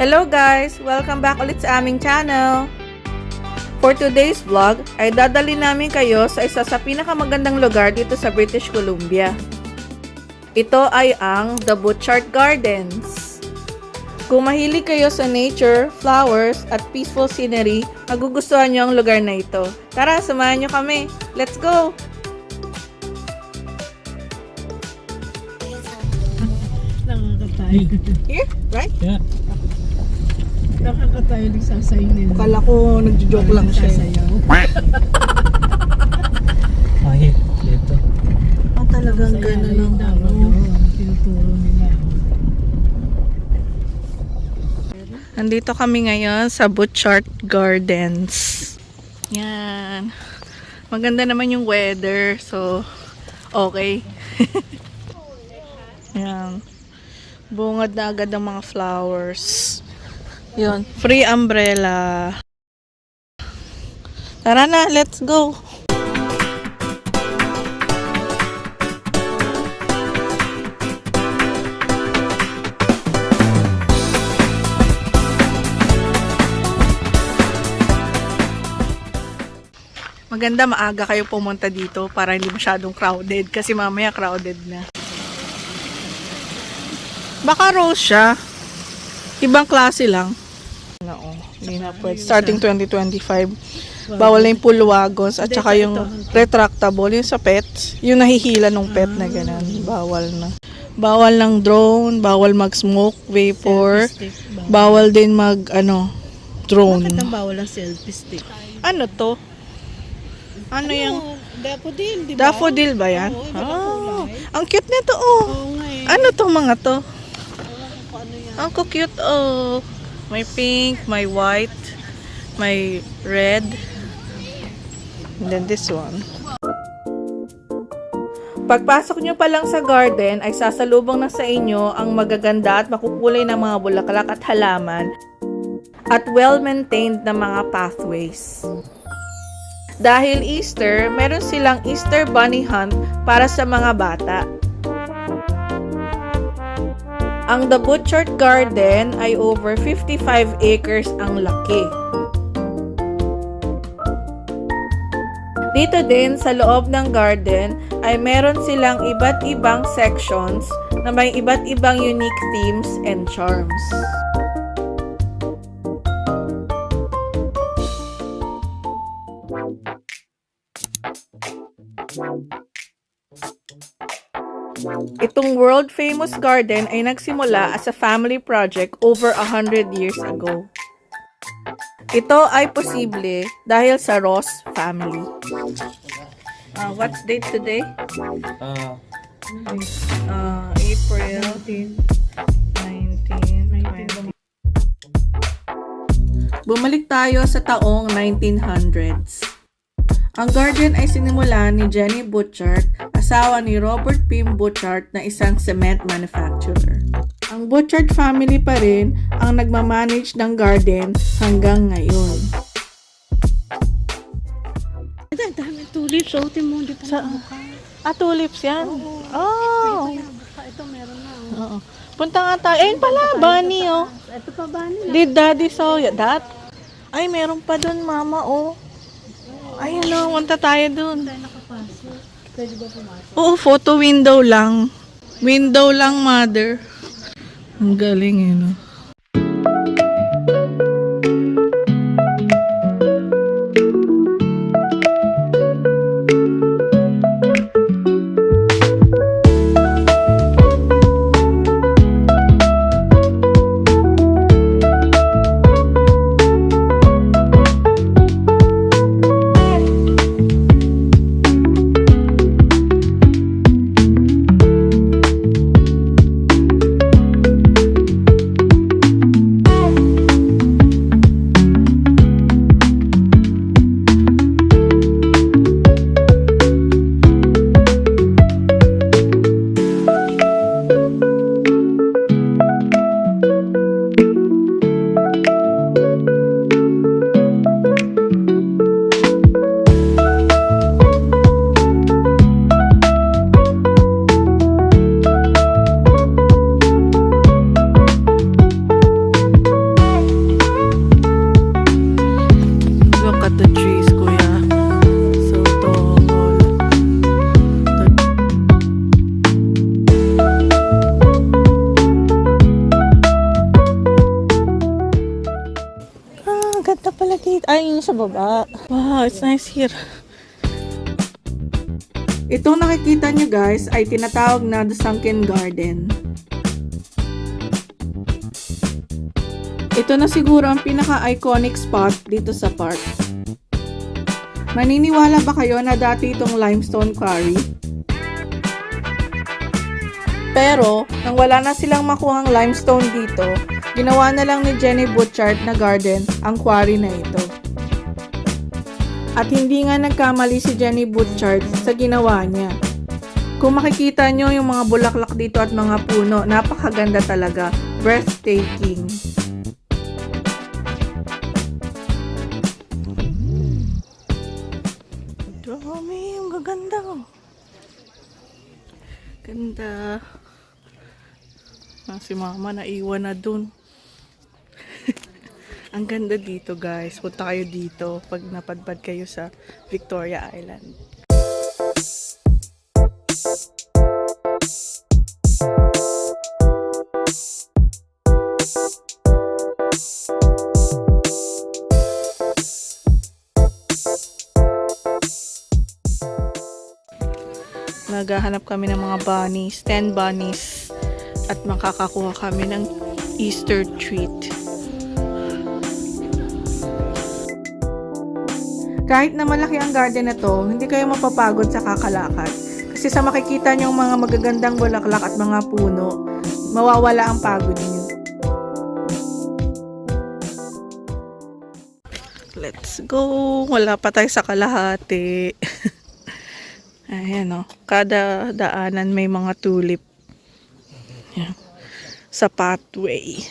Hello guys! Welcome back ulit sa aming channel! For today's vlog, ay dadali namin kayo sa isa sa pinakamagandang lugar dito sa British Columbia. Ito ay ang The Butchart Gardens. Kung mahilig kayo sa nature, flowers, at peaceful scenery, magugustuhan nyo ang lugar na ito. Tara, samahan nyo kami! Let's go! Nakakatayo. Here? Right? Yeah. Nakakatayo nagsasayaw nila. Akala ko nagjo-joke lang siya. Kahit dito. Talagang gano'n lang. Tinuturo nila. Nandito kami ngayon sa Butchart Gardens. Yan. Maganda naman yung weather. So, okay. Yan. Bungad na agad ang mga flowers. Yun. Free umbrella. Tara na, let's go. Maganda maaga kayo pumunta dito para hindi masyadong crowded kasi mamaya crowded na. Baka rose siya. Ibang klase lang. Oo, hindi na pwede. Starting 2025, bawal na yung pool wagons at saka yung retractable, yung sa pets, yung nahihila ng pet na gano'n. Bawal na. Bawal ng drone, bawal mag-smoke, vapor, bawal din drone. Bakit ang bawal ang selfie stick? Ano to? Ano yung... Daffodil, di ba? Daffodil ba yan? Oo, iba na kulay. Ang cute nito, oh. Oo nga eh. Ano tong mga to? Ano yan? Ang cute, oh. May pink, may white, may red. And then this one. Pagpasok nyo pa lang sa garden, ay sasalubong na sa inyo ang magaganda at makukulay na mga bulaklak at halaman at well-maintained na mga pathways. Dahil Easter, meron silang Easter Bunny Hunt para sa mga bata. Ang The Butchart Garden ay over 55 acres ang laki. Dito din sa loob ng garden ay meron silang iba't ibang sections na may iba't ibang unique themes and charms. Itong world-famous garden ay nagsimula as a family project over 100 years ago. Ito ay posible dahil sa Ross family. What's date today? April 19. Bumalik tayo sa taong 1900s. Ang garden ay sinimula ni Jenny Butchart, asawa ni Robert P. Butchart na isang cement manufacturer. Ang Butchart family pa rin ang nagmamanage ng garden hanggang ngayon. Ang dami tulips. Suotin mo, hindi pa mukha. Tulips yan? Oh! Ito meron na. Oo. Punta nga tayo. Ayun pala, bunny oh. Ito pa bunny. Did daddy saw that? Ay, meron pa dun mama oh. Ayun o, punta tayo dun. Tayo nakapasok. Pwede ba pumasok? Oo, photo window lang. Window lang, mother. Ang galing eh, no? sa baba. Wow, it's nice here. Itong nakikita nyo guys ay tinatawag na The Sunken Garden. Ito na siguro ang pinaka-iconic spot dito sa park. Maniniwala ba kayo na dati itong limestone quarry? Pero, nang wala na silang makuhang limestone dito, ginawa na lang ni Jenny Butchart na garden ang quarry na ito. At hindi nga nagkamali si Jenny Butchart sa ginawa niya. Kung makikita nyo yung mga bulaklak dito at mga puno, napakaganda talaga. Breathtaking. Dami, ang gaganda oh. Ganda. Si mama naiwan na dun. Ang ganda dito guys. Punta kayo dito pag napadpad kayo sa Victoria Island. Naghahanap kami ng mga bunnies, 10 bunnies, at makakakuha kami ng Easter treat. Kahit na malaki ang garden na to, hindi kayo mapapagod sa kakalakad. Kasi sa makikita nyo mga magagandang bulaklak at mga puno, mawawala ang pagod nyo. Let's go! Wala pa tayo sa kalahati. Ayan o, kada daanan may mga tulip. Ayan. Sa pathway.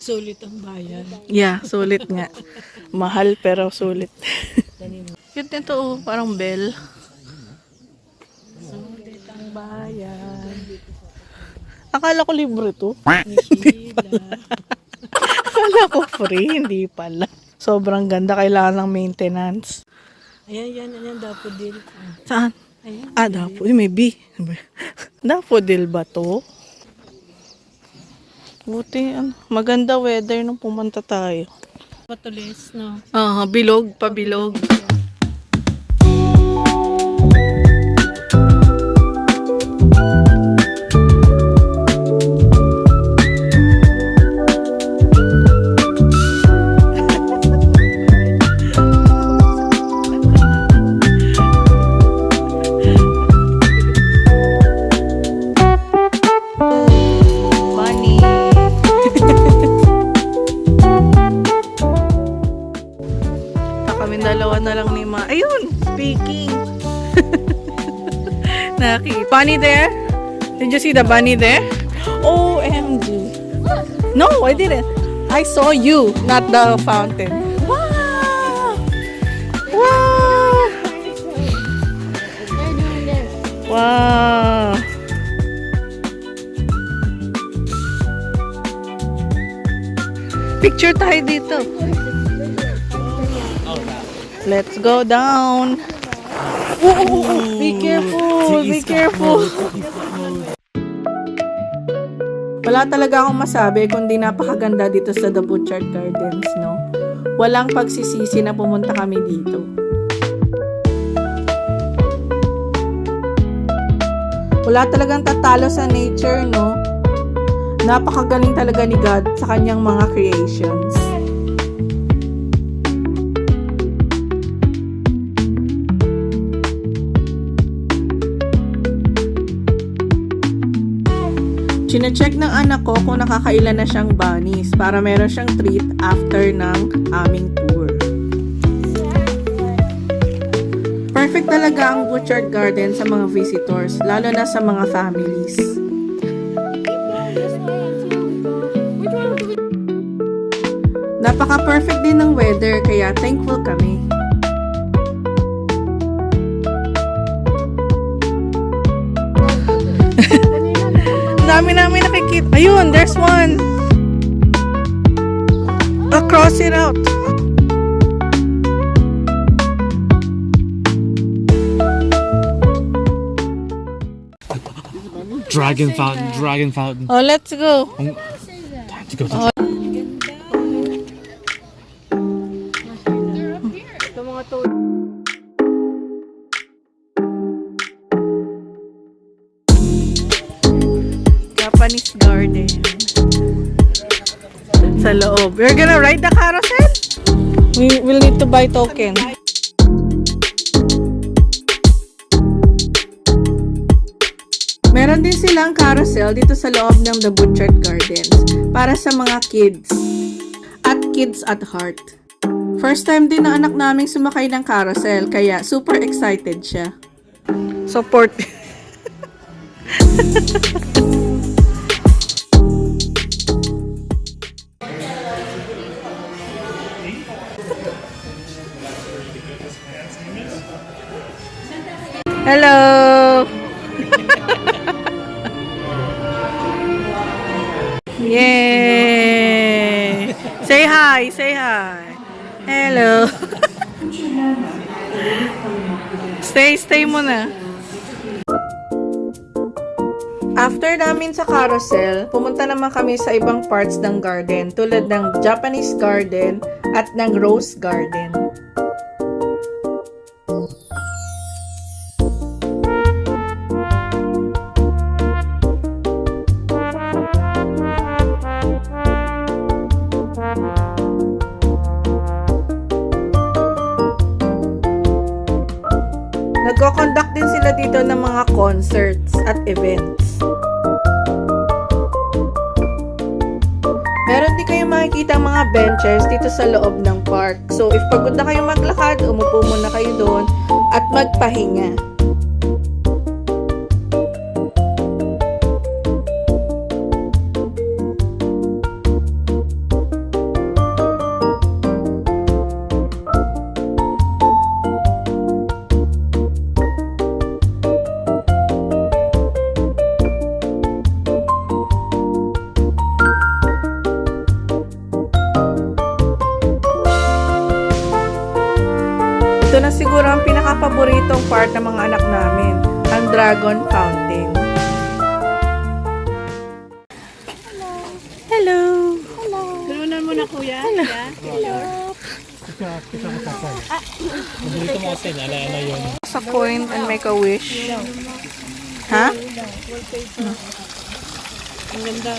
Sulit ang bayan. Yeah, sulit nga. Mahal pero sulit. Cute nito oh, parang bell. Sulit ang bayan. Akala ko libre to. Akala ko free, hindi pala. Sobrang ganda, kailangan ng maintenance. Ayan, daffodil. Saan? Ayan. Ah, daffodil. May bee. Daffodil ba to? Buti, maganda weather nung pumunta tayo. Patulis, no? Bilog, pabilog. Bunny. Kami dalawa na lang ni Ma. Ayun, speaking. Bunny there? Did you see the bunny there? OMG. No, I didn't. I saw you, not the fountain. Wow! Wow! Wow! Picture tayo dito. Let's go down. Be careful. Be careful. Wala talaga akong masabi kundi napakaganda dito sa The Butchart Gardens, no? Walang pagsisisi na pumunta kami dito. Wala talagang tatalo sa nature, no? Napakagaling talaga ni God sa kanyang mga creations. Chine-check ng anak ko kung nakakailan na siyang bunnies para meron siyang treat after ng aming tour. Perfect talaga ang Butchart Garden sa mga visitors, lalo na sa mga families. Napaka-perfect din ng weather kaya thankful kami. Dami namin nakikita. Ayun, there's one. Across it out. Dragon fountain. Oh, let's go. Time to go to mga tulip. Japanese garden. Sa loob. We're gonna ride the carousel? We will need to buy token. Meron din silang carousel dito sa loob ng The Butchert Gardens para sa mga kids at kids at heart. First time din na anak naming sumakay ng carousel kaya super excited siya. Support. Hello. Yay! Say hi, say hi. Hello. Stay muna. After namin sa carousel, pumunta naman kami sa ibang parts ng garden tulad ng Japanese garden at ng rose garden. Nagko-conduct din sila dito ng mga concerts at events. Meron din kayong makikita mga benches dito sa loob ng park. So, if pagod na kayo maglakad, umupo muna kayo doon at magpahinga. Ito na siguro ang pinaka-paboritong part ng mga anak namin, ang Dragon Fountain. Hello! Hello! Tulungan mo na kuya. Hello. Hello. Sa coin and make a wish. Ha? Ang ganda.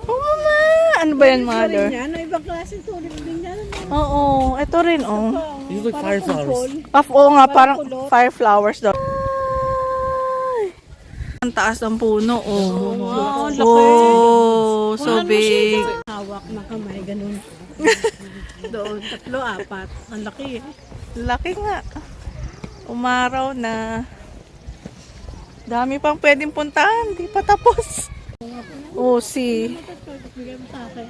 Oh, mama! Ano ba yan, mother? Yan, ibang klaseng tulip din yan. Oo, ito rin, oh. These look like fire flowers. Oo nga, parang fire flowers daw. Ang taas ng puno, oh. Wow, laki. Oh, so big. Hawak na kamay, ganun. Doon, 3, 4. Ang laki eh. Laki nga. Umaraw na. Dami pang pwedeng puntahan. Di pa tapos. Oh, see. Bigyan mo sa akin.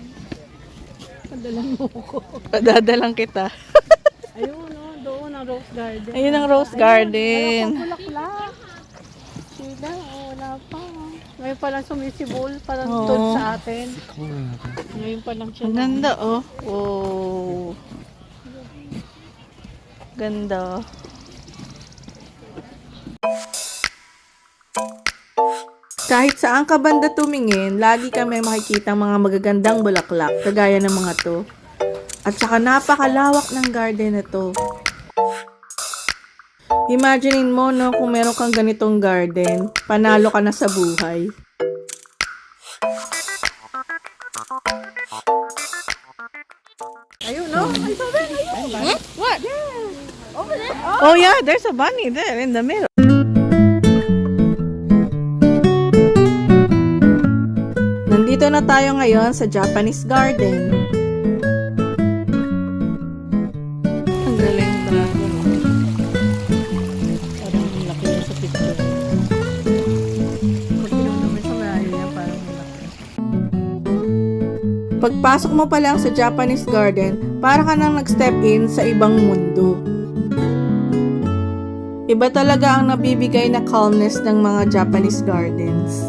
Padalan mo ko. Padadalang kita. Ayun, oh, doon ang rose garden. Ayun ang rose garden. Bulaklak. Sila, oh, wala pa. Ngayon pa lang sumisibol, parang Oo. doon sa atin. Ngayon pa lang siya. Ang ganda, oh. Oh. Ganda. Kahit saan ka banda tumingin, lagi kami makikita mga magagandang bulaklak, kagaya ng mga to. At saka napakalawak ng garden na to. Imaginein mo, no, kung meron kang ganitong garden, panalo ka na sa buhay. Ayun, no? Ay, sabi, ayun. What? Over there. Oh, yeah, there's a bunny there in the middle. Nandito na tayo ngayon sa Japanese garden. Ang galing dragon. Parang ang laki niya sa picture. Pag ginawa naman sa malayo niya, parang malaki. Pagpasok mo pa lang sa Japanese garden, para ka nang nag-step in sa ibang mundo. Iba talaga ang nabibigay na calmness ng mga Japanese gardens.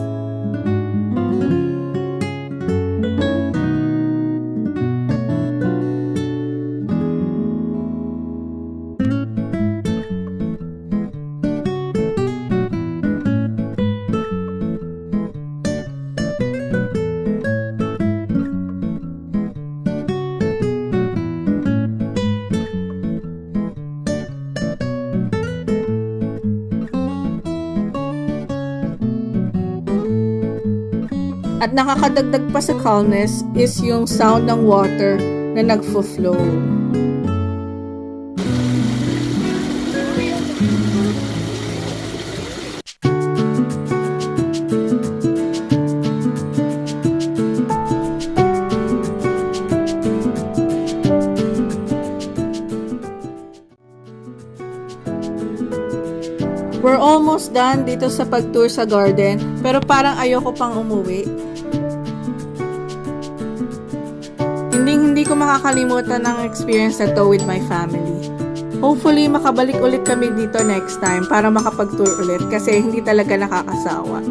At nakakadagdag pa sa calmness is yung sound ng water na nagfo-flow. We're almost done dito sa pag-tour sa garden, pero parang ayoko pang umuwi. Hindi ko makakalimutan ang experience na to with my family. Hopefully, makabalik ulit kami dito next time para makapag-tour ulit kasi hindi talaga nakakasawa.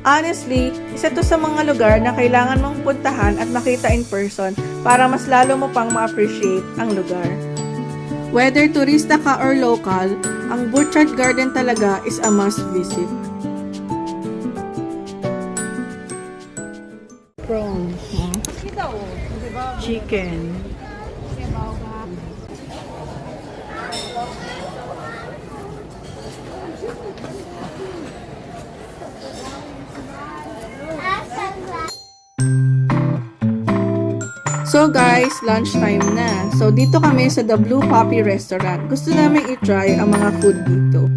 Honestly, isa to sa mga lugar na kailangan mong puntahan at makita in person para mas lalo mo pang ma-appreciate ang lugar. Whether turista ka or local, ang Burchard Garden talaga is a must visit. Prawns. Chicken. So guys, lunchtime na. So dito kami sa The Blue Poppy Restaurant. Gusto namin i-try ang mga food dito.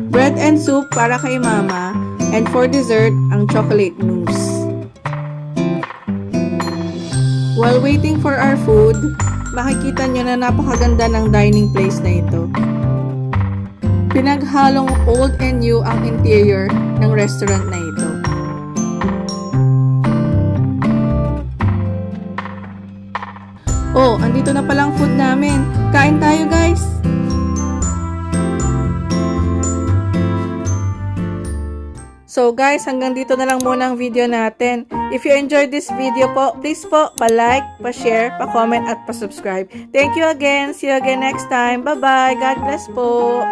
Bread and soup para kay mama. And for dessert, ang chocolate mousse. While waiting for our food, makikita nyo na napakaganda ng dining place na ito. Pinaghalong old and new ang interior ng restaurant na ito. Oh, andito na palang food namin. Kain tayo, guys! So guys, hanggang dito na lang muna ang video natin. If you enjoyed this video po, please po, pa-like, pa-share, pa-comment at pa-subscribe. Thank you again. See you again next time. Bye-bye. God bless po.